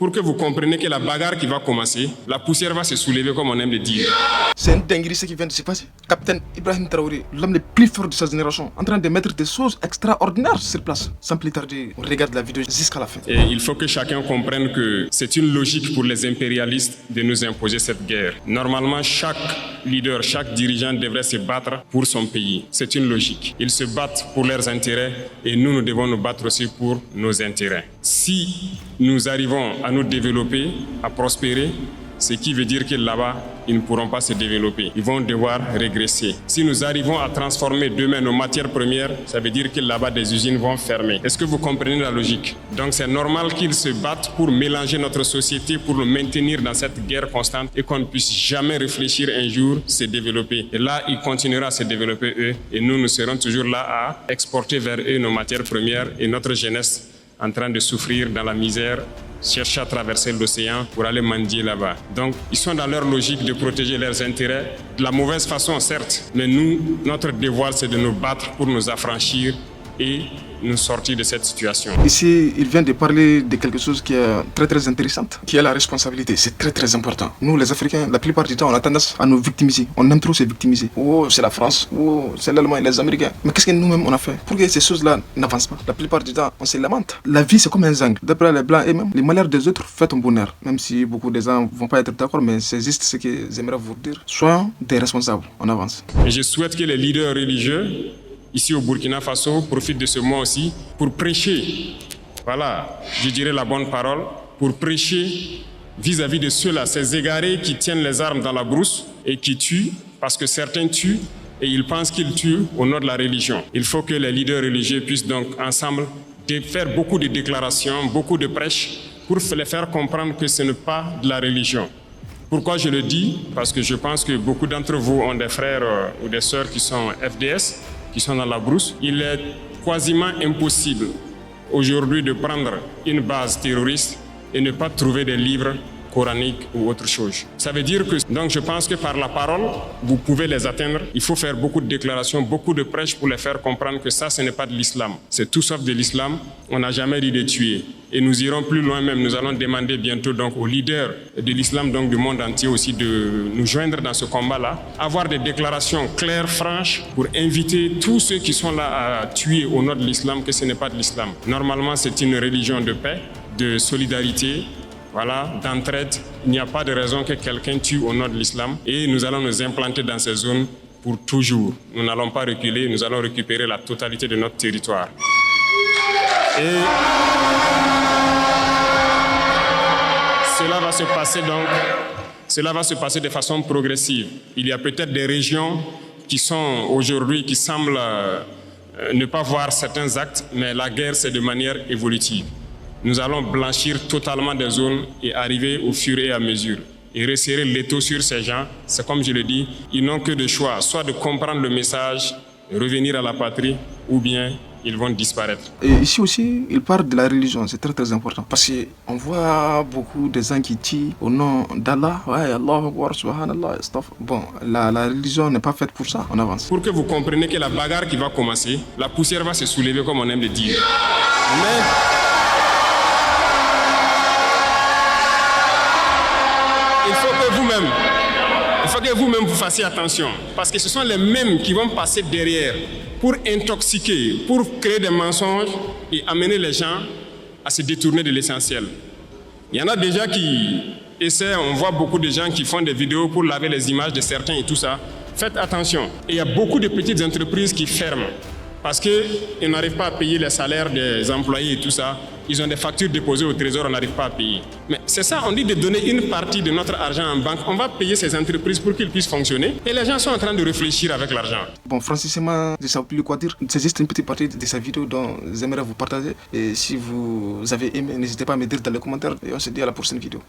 Pour que vous compreniez que la bagarre qui va commencer, la poussière va se soulever comme on aime le dire. C'est une dinguerie ce qui vient de se passer. Capitaine Ibrahim Traoré, l'homme le plus fort de sa génération, en train de mettre des choses extraordinaires sur place. Sans plus tarder, on regarde la vidéo jusqu'à la fin. Et il faut que chacun comprenne que c'est une logique pour les impérialistes de nous imposer cette guerre. Normalement, chaque leader, chaque dirigeant devrait se battre pour son pays. C'est une logique. Ils se battent pour leurs intérêts et nous devons nous battre aussi pour nos intérêts. Si nous arrivons à nous développer, à prospérer, ce qui veut dire que là-bas, ils ne pourront pas se développer. Ils vont devoir régresser. Si nous arrivons à transformer demain nos matières premières, ça veut dire que là-bas, des usines vont fermer. Est-ce que vous comprenez la logique? Donc c'est normal qu'ils se battent pour mélanger notre société, pour nous maintenir dans cette guerre constante et qu'on ne puisse jamais réfléchir un jour se développer. Et là, ils continueront à se développer eux et nous serons toujours là à exporter vers eux nos matières premières et notre jeunesse en train de souffrir dans la misère, chercher à traverser l'océan pour aller mendier là-bas. Donc, ils sont dans leur logique de protéger leurs intérêts, de la mauvaise façon certes, mais nous, notre devoir c'est de nous battre pour nous affranchir et nous sortir de cette situation. Ici, il vient de parler de quelque chose qui est très très intéressant, qui est la responsabilité. C'est très très important. Nous, les Africains, la plupart du temps, on a tendance à nous victimiser. On aime trop se victimiser. Oh, c'est la France. Oh, c'est l'Allemagne, les Américains. Mais qu'est-ce que nous-mêmes on a fait pour que ces choses-là n'avancent pas? La plupart du temps, on se lamente. La vie, c'est comme un zinc. D'après les Blancs et même les malheurs des autres fait ton bonheur. Même si beaucoup de gens vont pas être d'accord, mais c'est juste ce que j'aimerais vous dire. Soyons des responsables. On avance. Et je souhaite que les leaders religieux ici au Burkina Faso profitent de ce mois aussi pour prêcher, voilà, je dirais la bonne parole, pour prêcher vis-à-vis de ceux-là, ces égarés qui tiennent les armes dans la brousse et qui tuent, parce que certains tuent et ils pensent qu'ils tuent au nom de la religion. Il faut que les leaders religieux puissent donc ensemble faire beaucoup de déclarations, beaucoup de prêches pour les faire comprendre que ce n'est pas de la religion. Pourquoi je le dis? Parce que je pense que beaucoup d'entre vous ont des frères ou des sœurs qui sont FDS, qui sont dans la brousse. Il est quasiment impossible aujourd'hui de prendre une base terroriste et ne pas trouver des livres coraniques ou autre chose. Ça veut dire que, donc je pense que par la parole, vous pouvez les atteindre. Il faut faire beaucoup de déclarations, beaucoup de prêches pour les faire comprendre que ça, ce n'est pas de l'islam. C'est tout sauf de l'islam. On n'a jamais dit de tuer. Et nous irons plus loin même. Nous allons demander bientôt donc aux leaders de l'islam, donc du monde entier aussi, de nous joindre dans ce combat-là. Avoir des déclarations claires, franches, pour inviter tous ceux qui sont là à tuer au nom de l'islam, que ce n'est pas de l'islam. Normalement, c'est une religion de paix, de solidarité, voilà, d'entraide. Il n'y a pas de raison que quelqu'un tue au nom de l'islam. Et nous allons nous implanter dans ces zones pour toujours. Nous n'allons pas reculer, nous allons récupérer la totalité de notre territoire. Et cela va se passer de façon progressive. Il y a peut-être des régions qui sont aujourd'hui, qui semblent ne pas voir certains actes, mais la guerre, c'est de manière évolutive. Nous allons blanchir totalement des zones et arriver au fur et à mesure. Et resserrer l'étau sur ces gens, c'est comme je le dis, ils n'ont que de choix, soit de comprendre le message, revenir à la patrie, ou bien ils vont disparaître. Et ici aussi, il parle de la religion, c'est très très important. Parce qu'on voit beaucoup de gens qui tuent au nom d'Allah. Ouais, Allah Akbar, Subhanallah, Astaghfir. Bon, la religion n'est pas faite pour ça, on avance. Pour que vous compreniez que la bagarre qui va commencer, la poussière va se soulever comme on aime le dire. Mais il faut que vous-même vous fassiez attention, parce que ce sont les mêmes qui vont passer derrière pour intoxiquer, pour créer des mensonges et amener les gens à se détourner de l'essentiel. Il y en a déjà qui essaient, on voit beaucoup de gens qui font des vidéos pour laver les images de certains et tout ça. Faites attention. Et il y a beaucoup de petites entreprises qui ferment parce qu'ils n'arrivent pas à payer les salaires des employés et tout ça. Ils ont des factures déposées au trésor, on n'arrive pas à payer. Mais c'est ça, on dit de donner une partie de notre argent en banque. On va payer ces entreprises pour qu'ils puissent fonctionner. Et les gens sont en train de réfléchir avec l'argent. Bon, franchement, je ne sais plus quoi dire. C'est juste une petite partie de sa vidéo dont j'aimerais vous partager. Et si vous avez aimé, n'hésitez pas à me dire dans les commentaires. Et on se dit à la prochaine vidéo.